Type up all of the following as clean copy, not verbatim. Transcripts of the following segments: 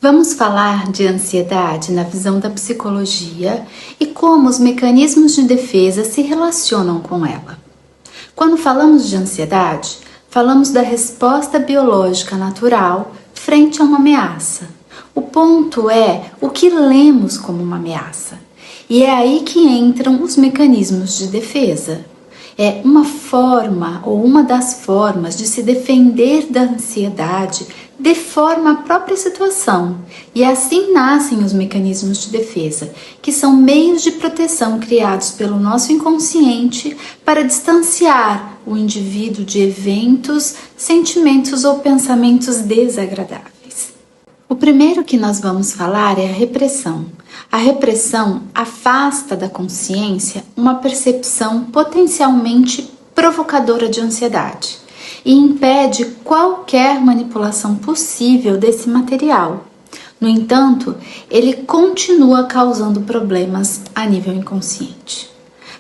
Vamos falar de ansiedade na visão da psicologia e como os mecanismos de defesa se relacionam com ela. Quando falamos de ansiedade, falamos da resposta biológica natural frente a uma ameaça. O ponto é o que lemos como uma ameaça. E é aí que entram os mecanismos de defesa. É uma forma ou uma das formas de se defender da ansiedade deforma a própria situação, e assim nascem os mecanismos de defesa, que são meios de proteção criados pelo nosso inconsciente para distanciar o indivíduo de eventos, sentimentos ou pensamentos desagradáveis. O primeiro que nós vamos falar é a repressão. A repressão afasta da consciência uma percepção potencialmente provocadora de ansiedade e impede qualquer manipulação possível desse material. No entanto, ele continua causando problemas a nível inconsciente.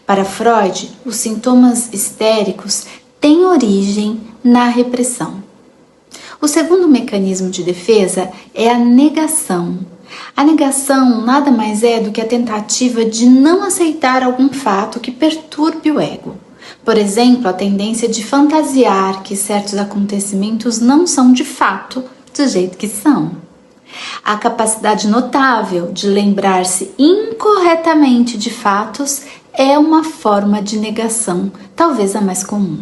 Para Freud, os sintomas histéricos têm origem na repressão. O segundo mecanismo de defesa é a negação. A negação nada mais é do que a tentativa de não aceitar algum fato que perturbe o ego. Por exemplo, a tendência de fantasiar que certos acontecimentos não são de fato do jeito que são. A capacidade notável de lembrar-se incorretamente de fatos é uma forma de negação, talvez a mais comum.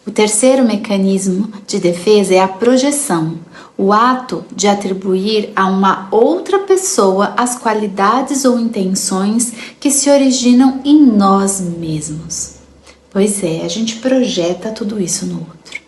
O terceiro mecanismo de defesa é a projeção, o ato de atribuir a uma outra pessoa as qualidades ou intenções que se originam em nós mesmos. Pois é, a gente projeta tudo isso no outro.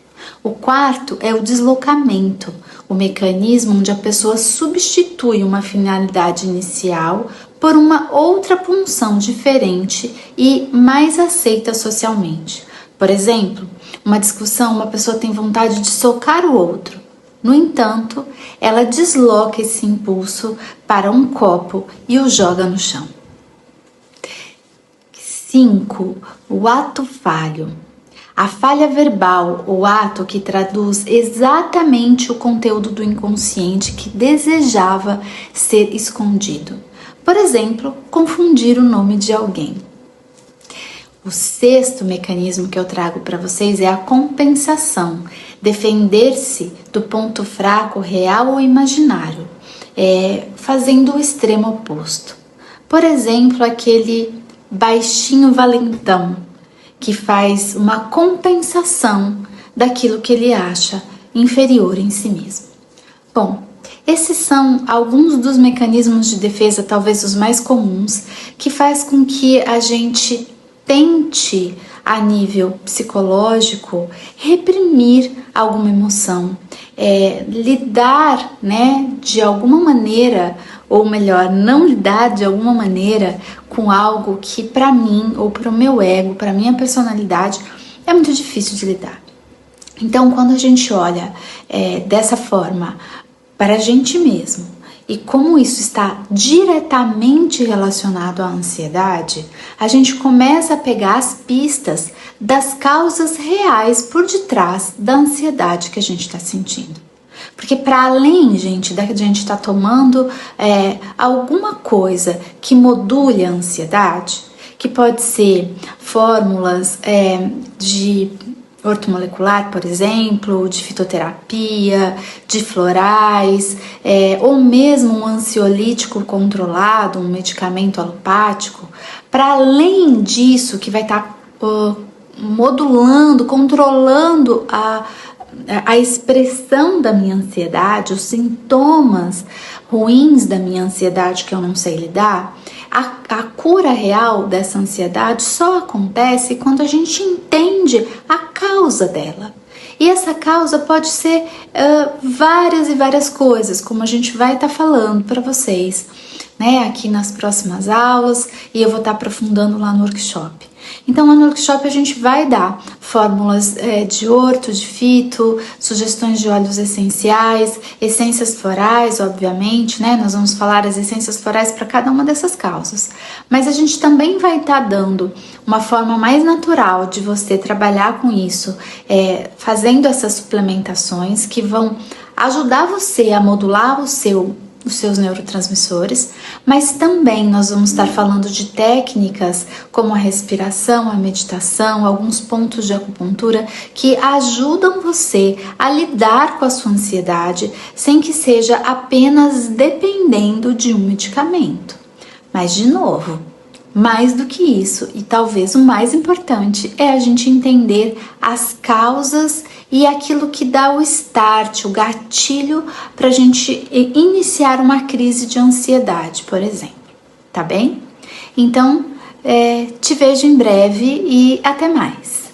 O quarto é o deslocamento, o mecanismo onde a pessoa substitui uma finalidade inicial por uma outra função diferente e mais aceita socialmente. Por exemplo, uma discussão, uma pessoa tem vontade de socar o outro. No entanto, ela desloca esse impulso para um copo e o joga no chão. 5. O ato falho. A falha verbal, o ato que traduz exatamente o conteúdo do inconsciente que desejava ser escondido. Por exemplo, confundir o nome de alguém. O sexto mecanismo que eu trago para vocês é a compensação, defender-se do ponto fraco real ou imaginário, fazendo o extremo oposto. Por exemplo, aquele baixinho valentão que faz uma compensação daquilo que ele acha inferior em si mesmo. Bom, esses são alguns dos mecanismos de defesa, talvez os mais comuns, que faz com que a gente tente, a nível psicológico, reprimir alguma emoção, lidar, de alguma maneira, ou melhor, não lidar de alguma maneira com algo que para mim, ou para o meu ego, para a minha personalidade, é muito difícil de lidar. Então, quando a gente olha dessa forma para a gente mesmo, e como isso está diretamente relacionado à ansiedade, a gente começa a pegar as pistas das causas reais por detrás da ansiedade que a gente está sentindo. Porque para além, gente, da gente estar tomando alguma coisa que module a ansiedade, que pode ser fórmulas de ortomolecular, por exemplo, de fitoterapia, de florais, ou mesmo um ansiolítico controlado, um medicamento alopático, para além disso que vai estar modulando, controlando a expressão da minha ansiedade, os sintomas ruins da minha ansiedade que eu não sei lidar, a cura real dessa ansiedade só acontece quando a gente entende a causa dela. E essa causa pode ser várias e várias coisas, como a gente vai estar falando para vocês, aqui nas próximas aulas, e eu vou estar aprofundando lá no workshop. Então, lá no workshop a gente vai dar fórmulas de orto, de fito, sugestões de óleos essenciais, essências florais, obviamente, Nós vamos falar as essências florais para cada uma dessas causas. Mas a gente também vai estar dando uma forma mais natural de você trabalhar com isso, fazendo essas suplementações que vão ajudar você a modular os seus neurotransmissores, mas também nós vamos estar falando de técnicas como a respiração, a meditação, alguns pontos de acupuntura que ajudam você a lidar com a sua ansiedade sem que seja apenas dependendo de um medicamento. Mas, de novo, mais do que isso, e talvez o mais importante, é a gente entender as causas e aquilo que dá o start, o gatilho para a gente iniciar uma crise de ansiedade, por exemplo. Tá bem? Então, te vejo em breve e até mais!